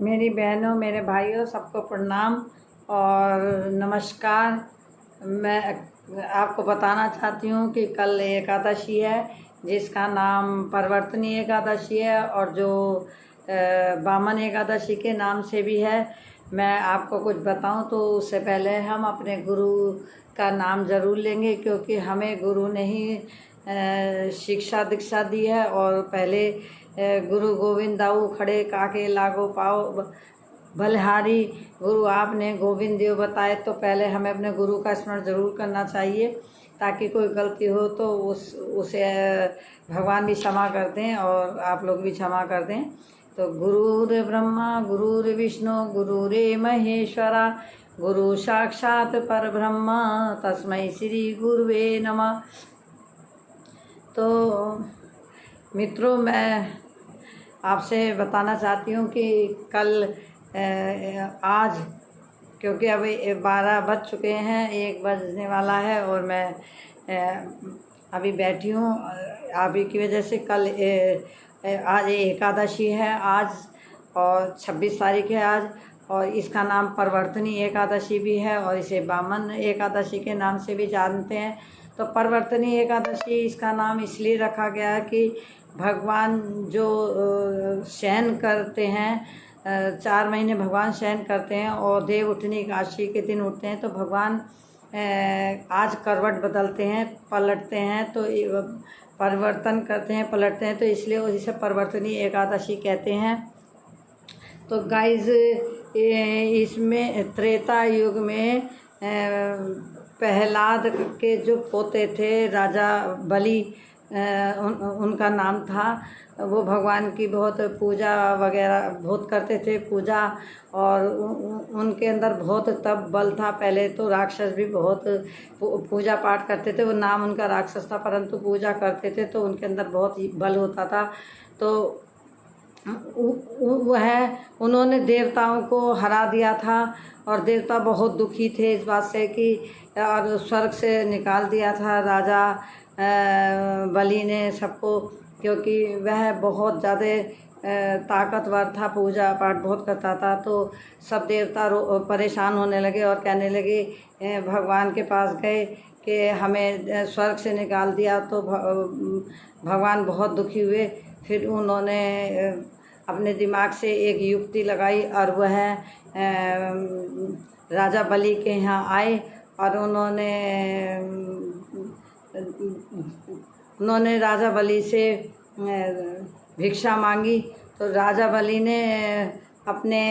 मेरी बहनों, मेरे भाइयों, सबको प्रणाम और नमस्कार। मैं आपको बताना चाहती हूँ कि कल एकादशी है, जिसका नाम परिवर्तनी एकादशी है और जो वामन एकादशी के नाम से भी है। मैं आपको कुछ बताऊँ तो उससे पहले हम अपने गुरु का नाम ज़रूर लेंगे, क्योंकि हमें गुरु ने ही शिक्षा दीक्षा दी है। और पहले गुरु गोविंद दाऊ खड़े काके लागो पाओ बलिहारी, गुरु आपने गोविंद देव बताए। तो पहले हमें अपने गुरु का स्मरण जरूर करना चाहिए, ताकि कोई गलती हो तो उसे भगवान भी क्षमा कर दें और आप लोग भी क्षमा कर दें। तो गुरुर् ब्रह्मा गुरुर् विष्णु गुरुरे महेश्वरा, गुरु साक्षात परब्रह्म तस्मै श्री गुरुवे नमः। तो मित्रों, मैं आपसे बताना चाहती हूँ कि कल आज, क्योंकि अभी 12 बज चुके हैं, 1 बजने वाला है और मैं अभी बैठी हूँ आप ही की वजह से। कल आज एकादशी है आज, और 26 तारीख है आज, और इसका नाम परिवर्तनी एकादशी भी है और इसे वामन एकादशी के नाम से भी जानते हैं। तो परिवर्तनी एकादशी इसका नाम इसलिए रखा गया है कि भगवान जो शयन करते हैं, 4 महीने भगवान शयन करते हैं और देव उठनी एकादशी के दिन उठते हैं। तो भगवान आज करवट बदलते हैं, पलटते हैं, तो परिवर्तन करते हैं, पलटते हैं, तो इसलिए इसे परिवर्तनी एकादशी कहते हैं। तो गाइज, इसमें त्रेता युग में प्रहलाद के जो पोते थे राजा बलि, उनका नाम था। वो भगवान की बहुत पूजा वगैरह बहुत करते थे, पूजा, और उनके अंदर बहुत तप बल था। पहले तो राक्षस भी बहुत पूजा पाठ करते थे, वो नाम उनका राक्षस था, परंतु पूजा करते थे तो उनके अंदर बहुत बल होता था। तो उन्होंने देवताओं को हरा दिया था और देवता बहुत दुखी थे इस बात से कि, और स्वर्ग से निकाल दिया था राजा बलि ने सबको, क्योंकि वह बहुत ज़्यादा ताकतवर था, पूजा पाठ बहुत करता था। तो सब देवता परेशान होने लगे और कहने लगे, भगवान के पास गए कि हमें स्वर्ग से निकाल दिया। तो भगवान बहुत दुखी हुए। फिर उन्होंने अपने दिमाग से एक युक्ति लगाई और वह राजा बलि के यहाँ आए और उन्होंने राजा बलि से भिक्षा मांगी। तो राजा बलि ने अपने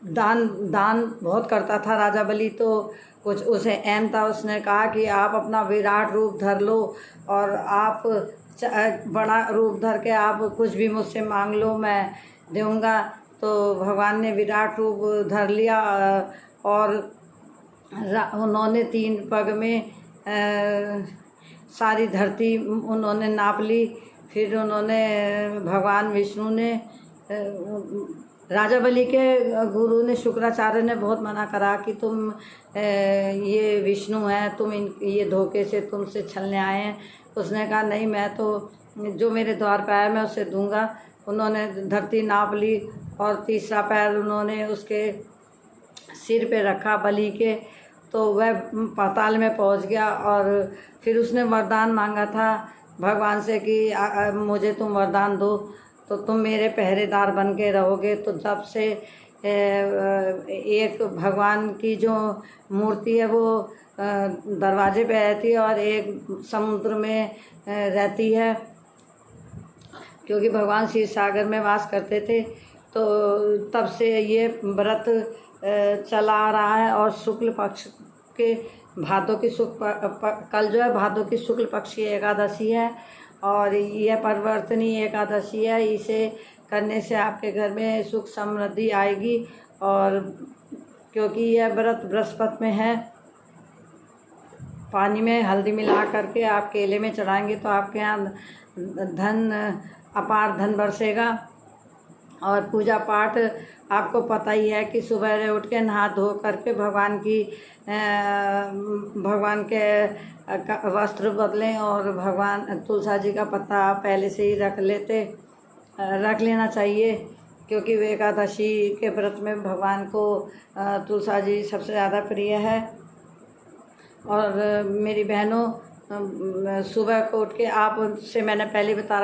दान बहुत करता था राजा बलि, तो कुछ उसे एम था। उसने कहा कि आप अपना विराट रूप धर लो और आप बड़ा रूप धर के आप कुछ भी मुझसे मांग लो, मैं दूंगा। तो भगवान ने विराट रूप धर लिया और उन्होंने 3 पग में सारी धरती उन्होंने नाप ली। फिर उन्होंने भगवान विष्णु ने, राजा बलि के गुरु ने, शुक्राचार्य ने बहुत मना करा कि तुम ये विष्णु हैं, तुम ये धोखे से तुमसे छलने आए हैं। उसने कहा नहीं, मैं तो जो मेरे द्वार पर आया मैं उसे दूंगा। उन्होंने धरती नाप ली और तीसरा पैर उन्होंने उसके सिर पे रखा बलि के, तो वह पाताल में पहुंच गया। और फिर उसने वरदान मांगा था भगवान से कि मुझे तुम वरदान दो तो तुम मेरे पहरेदार बन के रहोगे। तो जब से एक भगवान की जो मूर्ति है वो दरवाजे पे रहती है और एक समुद्र में रहती है, क्योंकि भगवान क्षीर सागर में वास करते थे। तो तब से ये व्रत चला आ रहा है। और शुक्ल पक्ष के भादों की कल जो है भादों की शुक्ल पक्ष की एकादशी है और यह परिवर्तनी एकादशी है। इसे करने से आपके घर में सुख समृद्धि आएगी। और क्योंकि यह व्रत बृहस्पति में है, पानी में हल्दी मिला करके आप केले में चढ़ाएंगे तो आपके यहाँ अपार धन बरसेगा। और पूजा पाठ आपको पता ही है कि सुबह उठ के नहा धो करके भगवान के वस्त्र बदलें और भगवान तुलसी जी का पत्ता आप पहले से ही रख लेना चाहिए, क्योंकि वे एकादशी के व्रत में भगवान को तुलसा जी सबसे ज़्यादा प्रिय है। और मेरी बहनों, सुबह को उठ के आपसे मैंने पहले बता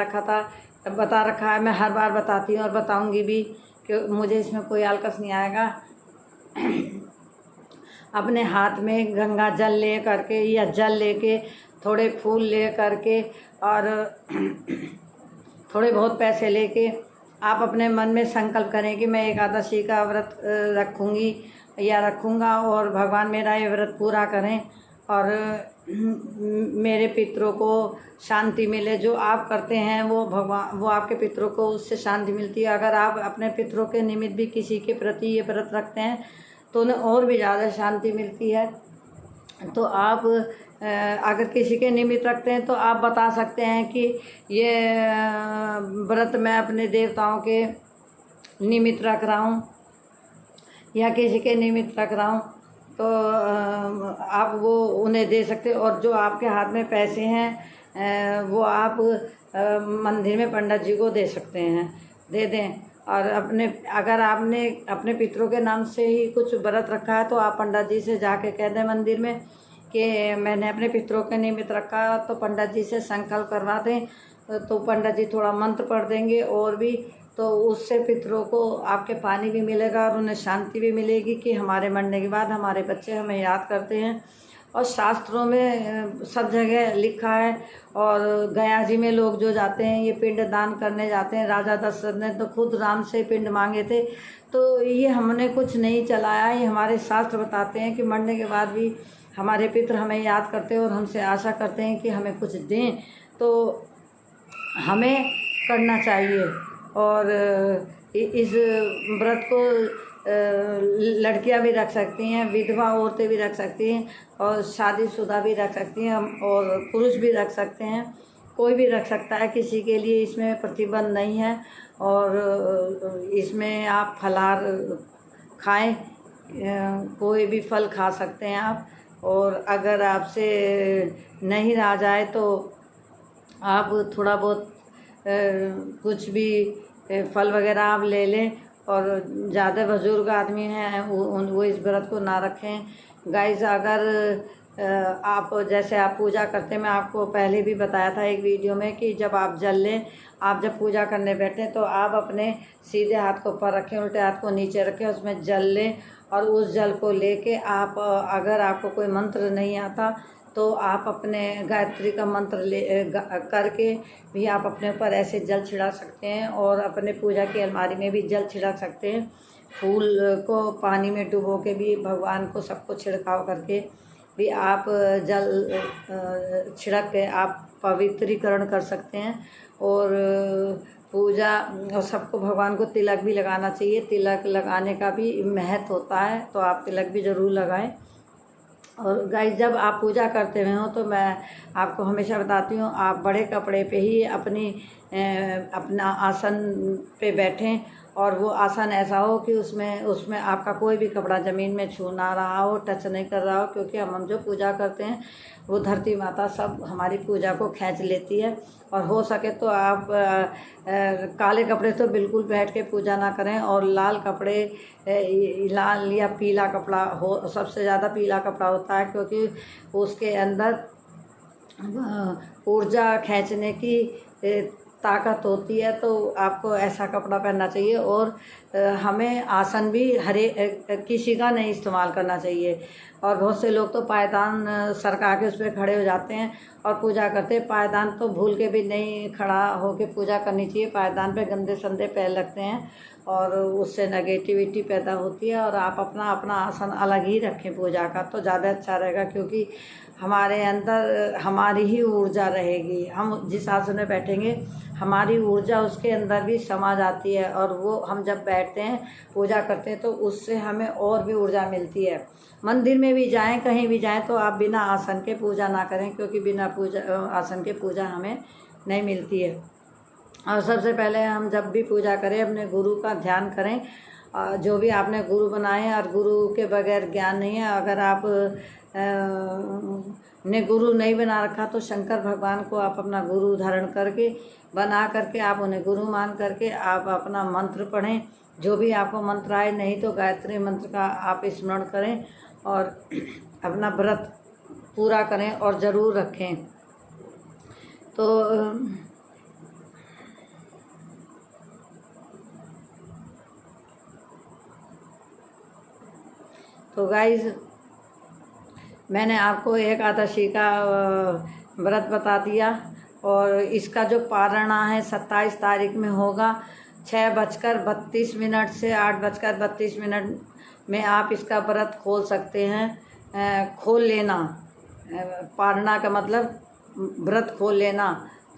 रखा है, मैं हर बार बताती हूँ और बताऊँगी भी कि मुझे इसमें कोई आलकस नहीं आएगा। अपने हाथ में गंगा जल ले करके या जल लेके, थोड़े फूल ले करके और थोड़े बहुत पैसे लेके आप अपने मन में संकल्प करें कि मैं एकादशी का व्रत रखूँगी या रखूँगा और भगवान मेरा ये व्रत पूरा करें और मेरे पितरों को शांति मिले। जो आप करते हैं वो आपके पितरों को उससे शांति मिलती है। अगर आप अपने पितरों के निमित्त भी किसी के प्रति ये व्रत रखते हैं तो उन्हें और भी ज़्यादा शांति मिलती है। तो आप अगर किसी के निमित्त रखते हैं तो आप बता सकते हैं कि ये व्रत मैं अपने देवताओं के निमित्त रख रहा हूँ या किसी के निमित्त रख रहा हूँ, तो आप वो उन्हें दे सकते हो। और जो आपके हाथ में पैसे हैं वो आप मंदिर में पंडित जी को दे सकते हैं, दे दें। और अगर आपने अपने पितरों के नाम से ही कुछ व्रत रखा है तो आप पंडित जी से जाके कह दें मंदिर में कि मैंने अपने पितरों के निमित्त रखा, तो पंडित जी से संकल्प करवा दें तो पंडित जी थोड़ा मंत्र पढ़ देंगे और भी, तो उससे पितरों को आपके पानी भी मिलेगा और उन्हें शांति भी मिलेगी कि हमारे मरने के बाद हमारे बच्चे हमें याद करते हैं। और शास्त्रों में सब जगह लिखा है। और गया जी में लोग जो जाते हैं ये पिंड दान करने जाते हैं, राजा दशरथ ने तो खुद राम से पिंड मांगे थे। तो ये हमने कुछ नहीं चलाया, ये हमारे शास्त्र बताते हैं कि मरने के बाद भी हमारे पितर हमें याद करते हैं और हमसे आशा करते हैं कि हमें कुछ दें, तो हमें करना चाहिए। और इस व्रत को लड़कियां भी रख सकती हैं, विधवा औरतें भी रख सकती हैं और शादीशुदा भी रख सकती हैं और पुरुष भी रख सकते हैं, कोई भी रख सकता है, किसी के लिए इसमें प्रतिबंध नहीं है। और इसमें आप फलाहार खाएं, कोई भी फल खा सकते हैं आप। और अगर आपसे नहीं रहा जाए तो आप थोड़ा बहुत कुछ भी फल वगैरह आप ले लें। और ज़्यादा बुजुर्ग आदमी हैं वो इस व्रत को ना रखें। गाइस, अगर आप जैसे आप पूजा करते हैं, मैं आपको पहले भी बताया था एक वीडियो में कि जब आप जल लें, आप जब पूजा करने बैठें तो आप अपने सीधे हाथ को ऊपर रखें, उल्टे हाथ को नीचे रखें, उसमें जल लें और उस जल को लेके आप, अगर आपको कोई मंत्र नहीं आता तो आप अपने गायत्री का मंत्र करके भी आप अपने ऊपर ऐसे जल छिड़क सकते हैं। और अपने पूजा की अलमारी में भी जल छिड़क सकते हैं। फूल को पानी में डुबो के भी भगवान को सबको छिड़काव करके भी आप जल छिड़क के आप पवित्रीकरण कर सकते हैं। और पूजा और सबको भगवान को तिलक भी लगाना चाहिए। तिलक लगाने का भी महत्व होता है, तो आप तिलक भी ज़रूर लगाएं। और गाइस, जब आप पूजा करते हुए हो तो मैं आपको हमेशा बताती हूँ आप बड़े कपड़े पे ही अपना आसन पे बैठें। और वो आसन ऐसा हो कि उसमें आपका कोई भी कपड़ा ज़मीन में छू ना रहा हो, टच नहीं कर रहा हो, क्योंकि हम जो पूजा करते हैं वो धरती माता सब हमारी पूजा को खींच लेती है। और हो सके तो आप काले कपड़े तो बिल्कुल बैठ के पूजा ना करें। और लाल कपड़े, लाल या पीला कपड़ा हो, सबसे ज़्यादा पीला कपड़ा होता है क्योंकि उसके अंदर ऊर्जा खींचने की ताकत होती है, तो आपको ऐसा कपड़ा पहनना चाहिए। और हमें आसन भी किसी का नहीं इस्तेमाल करना चाहिए। और बहुत से लोग तो पायदान सरका के उस पर खड़े हो जाते हैं और पूजा करते हैं। पायदान तो भूल के भी नहीं खड़ा होके पूजा करनी चाहिए। पायदान पे गंदे संदे पैर लगते हैं और उससे नेगेटिविटी पैदा होती है। और आप अपना आसन अलग ही रखें पूजा का, तो ज़्यादा अच्छा रहेगा, क्योंकि हमारे अंदर हमारी ही ऊर्जा रहेगी। हम जिस आसन में बैठेंगे हमारी ऊर्जा उसके अंदर भी समा जाती है। और वो हम जब बैठते हैं पूजा करते हैं तो उससे हमें और भी ऊर्जा मिलती है। मंदिर में भी जाएं, कहीं भी जाएं, तो आप बिना आसन के पूजा ना करें, क्योंकि बिना आसन के पूजा हमें नहीं मिलती है। और सबसे पहले हम जब भी पूजा करें अपने गुरु का ध्यान करें जो भी आपने गुरु बनाए हैं, और गुरु के बगैर ज्ञान नहीं है। अगर आप ने गुरु नहीं बना रखा तो शंकर भगवान को आप अपना गुरु धारण करके बना करके आप उन्हें गुरु मान करके आप अपना मंत्र पढ़ें, जो भी आपको मंत्र आए। नहीं तो गायत्री मंत्र का आप स्मरण करें और अपना व्रत पूरा करें और ज़रूर रखें। तो गाइज़, मैंने आपको एकादशी का व्रत बता दिया, और इसका जो पारणा है 27 तारीख में होगा 6:32 से 8:32 में आप इसका व्रत खोल सकते हैं। खोल लेना, पारणा का मतलब व्रत खोल लेना।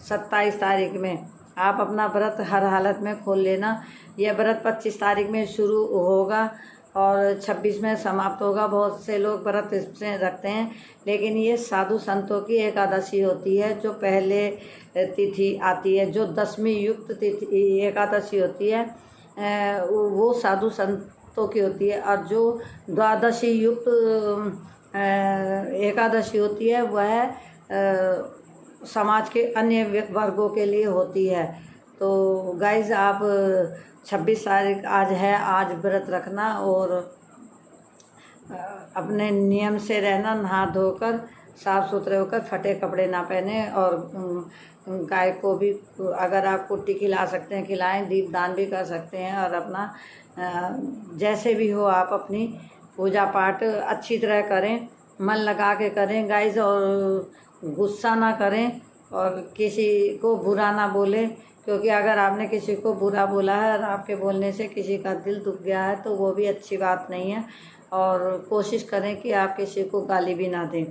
27 तारीख में आप अपना व्रत हर हालत में खोल लेना। यह व्रत 25 तारीख में शुरू होगा और 26 में समाप्त होगा। बहुत से लोग व्रत इससे रखते हैं, लेकिन ये साधु संतों की एकादशी होती है। जो पहले तिथि आती है, जो 10वीं युक्त तिथि एकादशी होती है, वो साधु संतों की होती है। और जो द्वादशी युक्त एकादशी होती है, वह समाज के अन्य वर्गों के लिए होती है। तो गाइज़, आप 26 तारीख आज है, आज व्रत रखना और अपने नियम से रहना। नहा धोकर साफ़ सुथरे होकर फटे कपड़े ना पहने, और गाय को भी अगर आप कुट्टी खिला सकते हैं खिलाएं, दीपदान भी कर सकते हैं। और अपना जैसे भी हो आप अपनी पूजा पाठ अच्छी तरह करें, मन लगा के करें गाइज़, और गुस्सा ना करें और किसी को बुरा ना बोलें। क्योंकि अगर आपने किसी को बुरा बोला है और आपके बोलने से किसी का दिल दुख गया है, तो वो भी अच्छी बात नहीं है। और कोशिश करें कि आप किसी को गाली भी ना दें।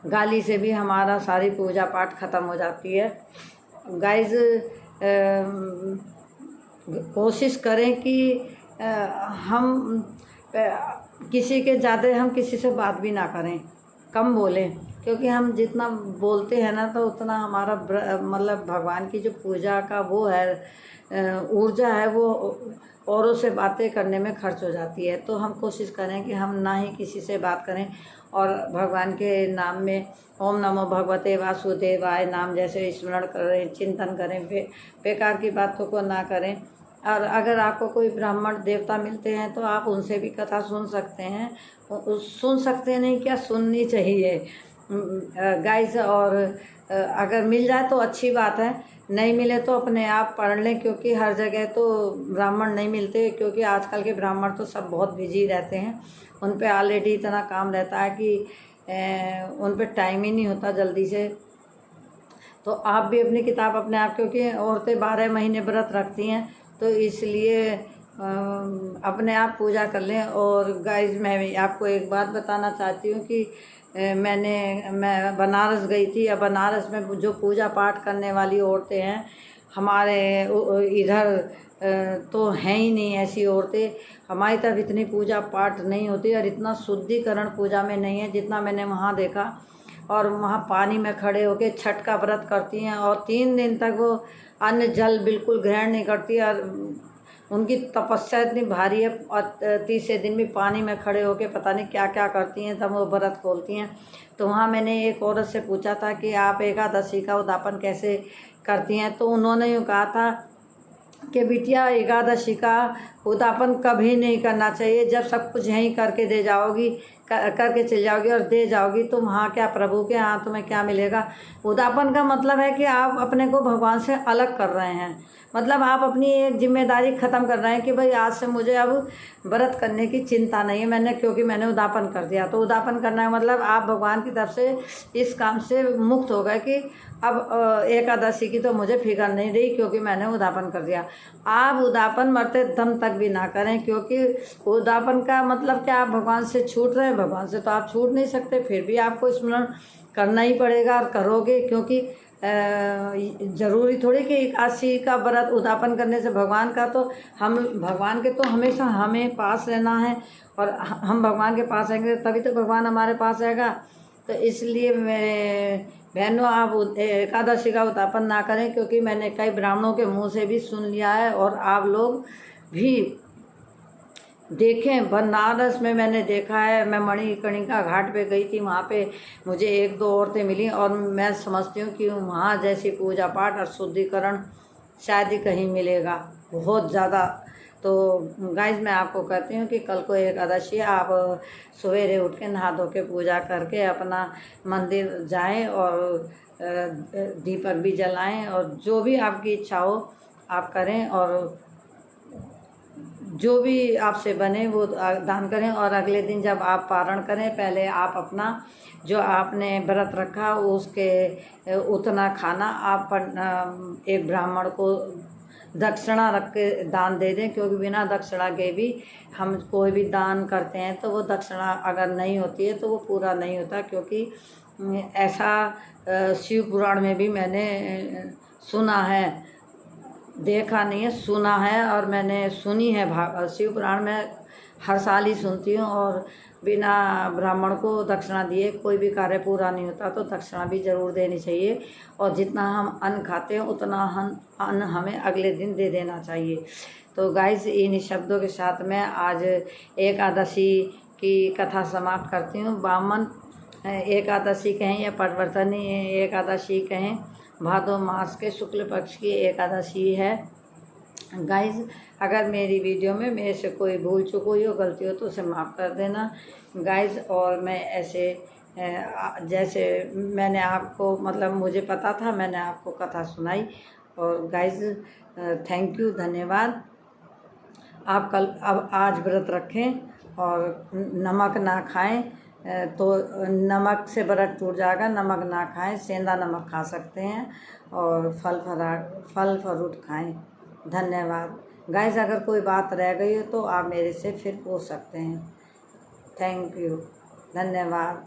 गाली से भी हमारा सारी पूजा पाठ ख़त्म हो जाती है। गाइज़, कोशिश करें कि हम किसी के ज़्यादा हम किसी से बात भी ना करें, कम बोलें। क्योंकि हम जितना बोलते हैं ना, तो उतना हमारा मतलब भगवान की जो पूजा का वो है ऊर्जा है, वो औरों से बातें करने में खर्च हो जाती है। तो हम कोशिश करें कि हम ना ही किसी से बात करें, और भगवान के नाम में ओम नमो भगवते वासुदेवाय नाम जैसे स्मरण करें, चिंतन करें, बेकार की बातों को ना करें। और अगर आपको कोई ब्राह्मण देवता मिलते हैं तो आप उनसे भी कथा सुन सकते हैं। सुन सकते नहीं, क्या सुननी चाहिए गाइस। और अगर मिल जाए तो अच्छी बात है, नहीं मिले तो अपने आप पढ़ लें। क्योंकि हर जगह तो ब्राह्मण नहीं मिलते, क्योंकि आजकल के ब्राह्मण तो सब बहुत बिजी रहते हैं। उन पे ऑलरेडी इतना काम रहता है कि उन पे टाइम ही नहीं होता जल्दी से। तो आप भी अपनी किताब अपने आप, क्योंकि औरतें 12 महीने व्रत रखती हैं, तो इसलिए अपने आप पूजा कर लें। और गाइस, मैं भी आपको एक बात बताना चाहती हूँ कि मैं बनारस गई थी। या बनारस में जो पूजा पाठ करने वाली औरतें हैं, हमारे इधर तो हैं ही नहीं ऐसी औरतें। हमारी तरफ इतनी पूजा पाठ नहीं होती और इतना शुद्धिकरण पूजा में नहीं है जितना मैंने वहाँ देखा। और वहाँ पानी में खड़े होकर छठ का व्रत करती हैं, और 3 दिन तक वो अन्न जल बिल्कुल ग्रहण नहीं करती। और उनकी तपस्या इतनी भारी है, और तीसरे दिन भी पानी में खड़े होकर पता नहीं क्या क्या करती हैं, तब वो व्रत खोलती हैं। तो वहाँ मैंने एक औरत से पूछा था कि आप एकादशी का उद्यापन कैसे करती हैं। तो उन्होंने यूँ कहा था कि बिटिया, एकादशी का उद्यापन कभी नहीं करना चाहिए। जब सब कुछ यहीं करके दे जाओगी, करके चल जाओगी और दे जाओगी, तो वहाँ क्या प्रभु के यहाँ तुम्हें क्या मिलेगा। उद्यापन का मतलब है कि आप अपने को भगवान से अलग कर रहे हैं। मतलब आप अपनी एक जिम्मेदारी ख़त्म कर रहे हैं कि भाई आज से मुझे अब व्रत करने की चिंता नहीं है, क्योंकि मैंने उद्यापन कर दिया। तो उद्यापन करना है मतलब आप भगवान की तरफ से इस काम से मुक्त हो गए कि अब एकादशी की तो मुझे फिक्र नहीं रही, क्योंकि मैंने उद्यापन कर दिया। आप उद्यापन मरते दम तक भी ना करें, क्योंकि उद्यापन का मतलब क्या, आप भगवान से छूट रहे हैं। भगवान से तो आप छूट नहीं सकते, फिर भी आपको स्मरण करना ही पड़ेगा और करोगे। क्योंकि ज़रूरी थोड़ी कि एकादशी का व्रत उद्यापन करने से भगवान का तो हम भगवान के तो हमेशा हमें पास रहना है, और हम भगवान के पास रहेंगे तभी तो भगवान हमारे पास रहेगा। तो इसलिए मेरे बहनों, आप एकादशी का उद्यापन ना करें, क्योंकि मैंने कई ब्राह्मणों के मुंह से भी सुन लिया है, और आप लोग भी देखें, बनारस में मैंने देखा है, मैं मणिकर्णिका घाट पे गई थी, वहाँ पे मुझे एक दो औरतें मिली और मैं समझती हूँ कि वहाँ जैसी पूजा पाठ और शुद्धिकरण शायद ही कहीं मिलेगा, बहुत ज़्यादा। तो गाइज मैं आपको कहती हूँ कि कल को एकादशी, आप सवेरे उठ के नहा धो के पूजा करके अपना मंदिर जाएं और दीपक भी जलाएं और जो भी आपकी इच्छा हो आप करें, और जो भी आपसे बने वो दान करें। और अगले दिन जब आप पारण करें, पहले आप अपना जो आपने व्रत रखा उसके उतना खाना आप एक ब्राह्मण को दक्षिणा रख के दान दे दें, क्योंकि बिना दक्षिणा के भी हम कोई भी दान करते हैं तो वो दक्षिणा अगर नहीं होती है तो वो पूरा नहीं होता, क्योंकि ऐसा शिव पुराण में भी मैंने सुना है, देखा नहीं है, सुना है। और मैंने सुनी है, शिव पुराण में हर साल ही सुनती हूँ। और बिना ब्राह्मण को दक्षिणा दिए कोई भी कार्य पूरा नहीं होता, तो दक्षिणा भी ज़रूर देनी चाहिए। और जितना हम अन्न खाते हैं उतना हम अन्न हमें अगले दिन दे देना चाहिए। तो गाइस, इन शब्दों के साथ मैं आज एकादशी की कथा समाप्त करती हूँ। बामन एकादशी कहें या परिवर्तनी एकादशी कहें, भादो मास के शुक्ल पक्ष की एकादशी है। गाइज, अगर मेरी वीडियो में मेरे से कोई भूल चूक हुई हो, गलती हो, तो उसे माफ़ कर देना गाइज। और मैं ऐसे जैसे मैंने आपको, मतलब मुझे पता था, मैंने आपको कथा सुनाई। और गाइज, थैंक यू, धन्यवाद। आप कल अब आज व्रत रखें और नमक ना खाएं, तो नमक से व्रत टूट जाएगा। नमक ना खाएं, सेंधा नमक खा सकते हैं, और फल फ्रूट खाएं। धन्यवाद गाइस। अगर कोई बात रह गई हो तो आप मेरे से फिर पूछ सकते हैं। थैंक यू, धन्यवाद।